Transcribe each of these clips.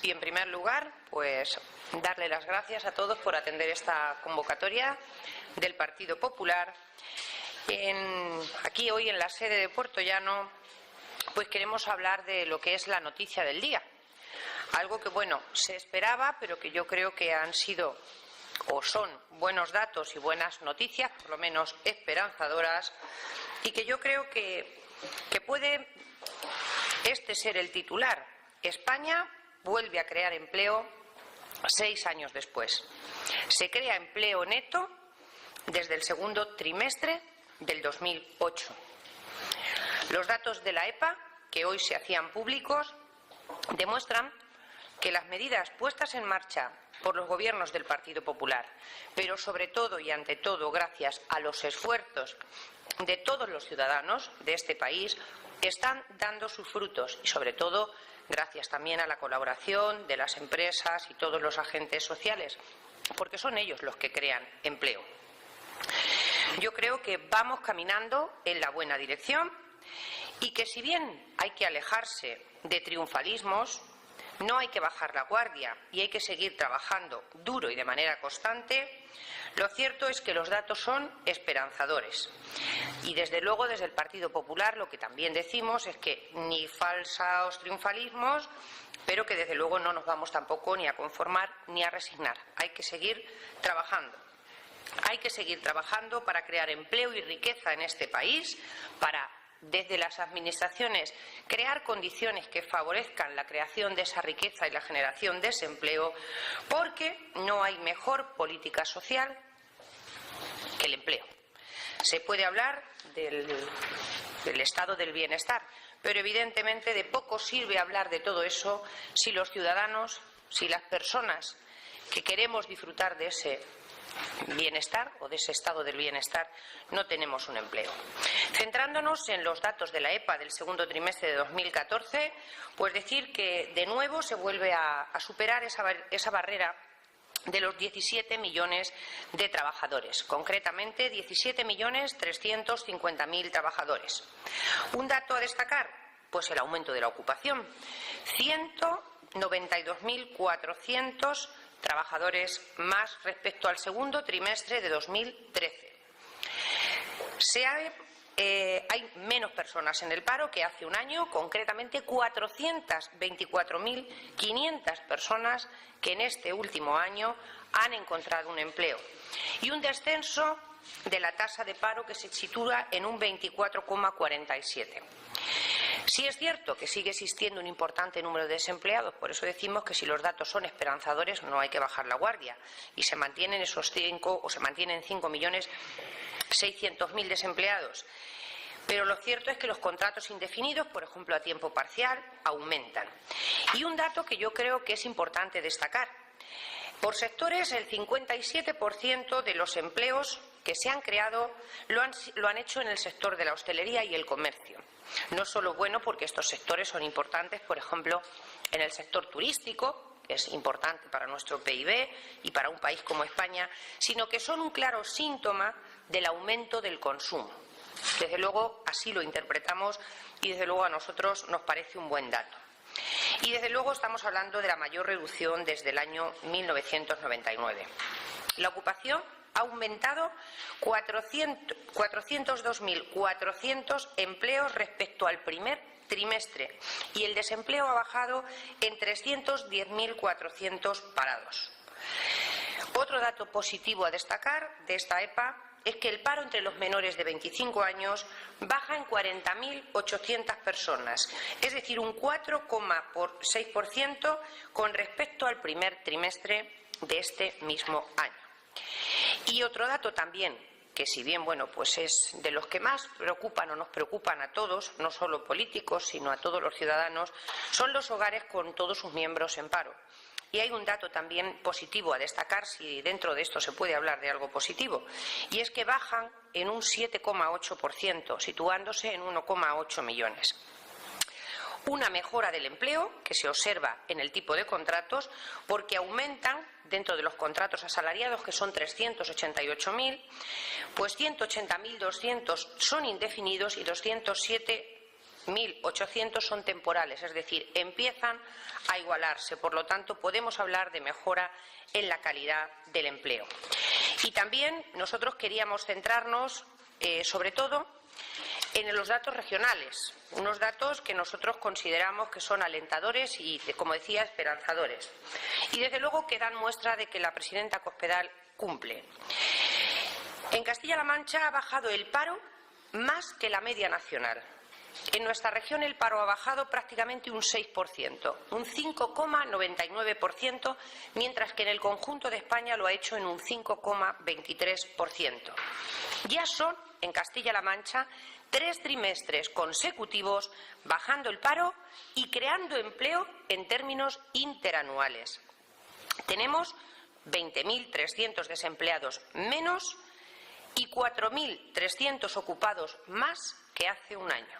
y en primer lugar, pues darle las gracias a todos por atender esta convocatoria del Partido Popular. Aquí hoy en la sede de Puertollano, pues queremos hablar de lo que es la noticia del día. Algo que, bueno, se esperaba, pero que yo creo que han sido o son buenos datos y buenas noticias, por lo menos esperanzadoras, y que yo creo que puede ser el titular. España vuelve a crear empleo 6 años después. Se crea empleo neto desde el segundo trimestre del 2008. Los datos de la EPA, que hoy se hacían públicos, demuestran que las medidas puestas en marcha por los gobiernos del Partido Popular, pero sobre todo y ante todo gracias a los esfuerzos de todos los ciudadanos de este país, están dando sus frutos y sobre todo gracias también a la colaboración de las empresas y todos los agentes sociales, porque son ellos los que crean empleo. Yo creo que vamos caminando en la buena dirección y que si bien hay que alejarse de triunfalismos, no hay que bajar la guardia y hay que seguir trabajando duro y de manera constante. Lo cierto es que los datos son esperanzadores. Y desde luego desde el Partido Popular lo que también decimos es que ni falsos triunfalismos, pero que desde luego no nos vamos tampoco ni a conformar ni a resignar. Hay que seguir trabajando. Hay que seguir trabajando para crear empleo y riqueza en este país, para desde las administraciones crear condiciones que favorezcan la creación de esa riqueza y la generación de ese empleo, porque no hay mejor política social que el empleo. Se puede hablar del estado del bienestar, pero evidentemente de poco sirve hablar de todo eso si los ciudadanos, si las personas que queremos disfrutar de ese bienestar o de ese estado del bienestar no tenemos un empleo. Centrándonos en los datos de la EPA del segundo trimestre de 2014, pues decir que de nuevo se vuelve a superar esa barrera de los 17 millones de trabajadores, concretamente 17.350.000 trabajadores. Un dato a destacar, pues el aumento de la ocupación, 192.400 trabajadores más respecto al segundo trimestre de 2013. Hay menos personas en el paro que hace un año, concretamente 424.500 personas que en este último año han encontrado un empleo y un descenso de la tasa de paro que se sitúa en un 24,47. Sí es cierto que sigue existiendo un importante número de desempleados, por eso decimos que si los datos son esperanzadores no hay que bajar la guardia y se mantienen esos 5.600.000 desempleados. Pero lo cierto es que los contratos indefinidos, por ejemplo a tiempo parcial, aumentan. Y un dato que yo creo que es importante destacar. Por sectores, el 57% de los empleos que se han creado lo han hecho en el sector de la hostelería y el comercio. No solo bueno porque estos sectores son importantes, por ejemplo, en el sector turístico, que es importante para nuestro PIB y para un país como España, sino que son un claro síntoma del aumento del consumo. Desde luego, así lo interpretamos y desde luego a nosotros nos parece un buen dato. Y desde luego estamos hablando de la mayor reducción desde el año 1999. La ocupación ha aumentado 402.400 empleos respecto al primer trimestre y el desempleo ha bajado en 310.400 parados. Otro dato positivo a destacar de esta EPA es que el paro entre los menores de 25 años baja en 40.800 personas, es decir, un 4,6% con respecto al primer trimestre de este mismo año. Y otro dato también, que si bien pues es de los que más preocupan o nos preocupan a todos, no solo políticos, sino a todos los ciudadanos, son los hogares con todos sus miembros en paro. Y hay un dato también positivo a destacar, si dentro de esto se puede hablar de algo positivo, y es que bajan en un 7,8%, situándose en 1,8 millones. Una mejora del empleo que se observa en el tipo de contratos porque aumentan dentro de los contratos asalariados, que son 388.000, pues 180.200 son indefinidos y 207 1.800 son temporales, es decir, empiezan a igualarse. Por lo tanto, podemos hablar de mejora en la calidad del empleo. Y también nosotros queríamos centrarnos, sobre todo, en los datos regionales, unos datos que nosotros consideramos que son alentadores y, como decía, esperanzadores. Y, desde luego, que dan muestra de que la presidenta Cospedal cumple. En Castilla-La Mancha ha bajado el paro más que la media nacional. En nuestra región el paro ha bajado prácticamente un 6%, un 5,99%, mientras que en el conjunto de España lo ha hecho en un 5,23%. Ya son, en Castilla-La Mancha, 3 trimestres consecutivos bajando el paro y creando empleo en términos interanuales. Tenemos 20.300 desempleados menos y 4.300 ocupados más que hace un año.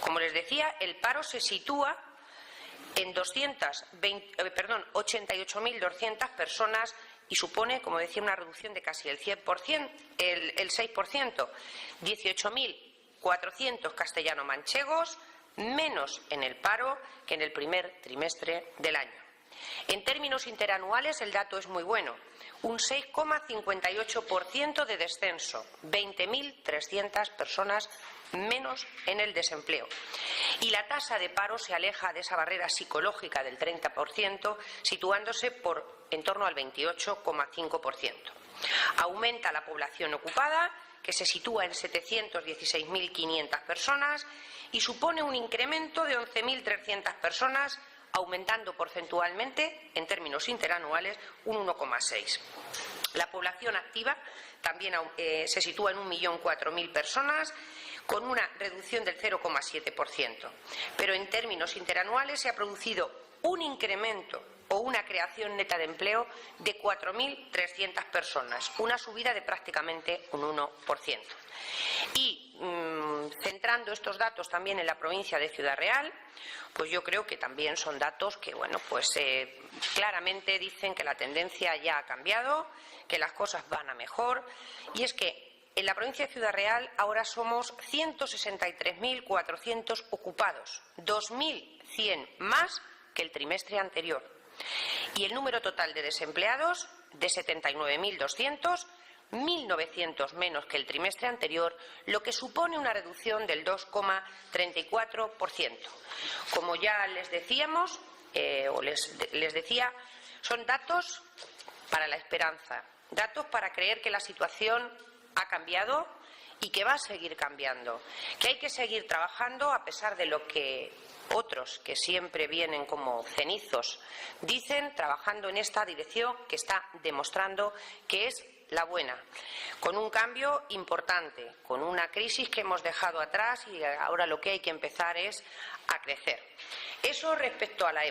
Como les decía, el paro se sitúa en 88.200 personas y supone, como decía, una reducción de casi el 6%, 18.400 castellano-manchegos menos en el paro que en el primer trimestre del año. En términos interanuales el dato es muy bueno, un 6,58% de descenso, 20.300 personas menos en el desempleo. Y la tasa de paro se aleja de esa barrera psicológica del 30%, situándose en torno al 28,5%. Aumenta la población ocupada, que se sitúa en 716.500 personas, y supone un incremento de 11.300 personas, aumentando porcentualmente, en términos interanuales, un 1,6%. La población activa también se sitúa en 1.004.000 personas, con una reducción del 0,7%. Pero en términos interanuales se ha producido un incremento o una creación neta de empleo de 4.300 personas, una subida de prácticamente un 1%. Y centrando estos datos también en la provincia de Ciudad Real, pues yo creo que también son datos que, claramente dicen que la tendencia ya ha cambiado, que las cosas van a mejor, y es que en la provincia de Ciudad Real ahora somos 163.400 ocupados, 2.100 más que el trimestre anterior. Y el número total de desempleados de 79.200, 1.900 menos que el trimestre anterior, lo que supone una reducción del 2,34%. Como ya les decíamos, les decía, son datos para la esperanza, datos para creer que la situación ha cambiado y que va a seguir cambiando, que hay que seguir trabajando a pesar de lo que otros, que siempre vienen como cenizos, dicen, trabajando en esta dirección que está demostrando que es la buena, con un cambio importante, con una crisis que hemos dejado atrás y ahora lo que hay que empezar es a crecer. Eso respecto a la